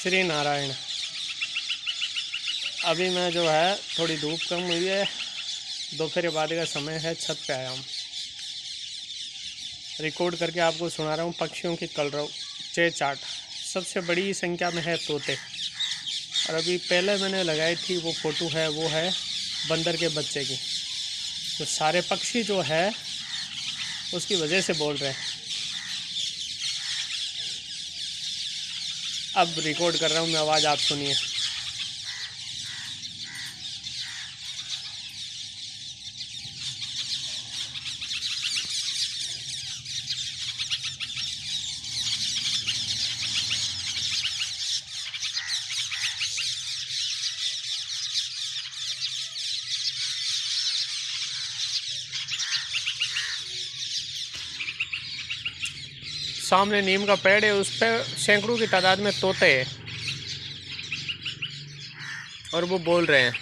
श्री नारायण। अभी मैं जो है थोड़ी धूप कम हुई है, दोपहर बाद का समय है, छत पे आया हूँ, रिकॉर्ड करके आपको सुना रहा हूँ पक्षियों की कलरव चहचहाट। सबसे बड़ी संख्या में है तोते। और अभी पहले मैंने लगाई थी वो फ़ोटो है, वो है बंदर के बच्चे की। तो सारे पक्षी जो है उसकी वजह से बोल रहे हैं। अब रिकॉर्ड कर रहा हूँ मैं, आवाज़ आप सुनिए। सामने नीम का पेड़ है, उस पर सैकड़ों की तादाद में तोते हैं और वो बोल रहे हैं।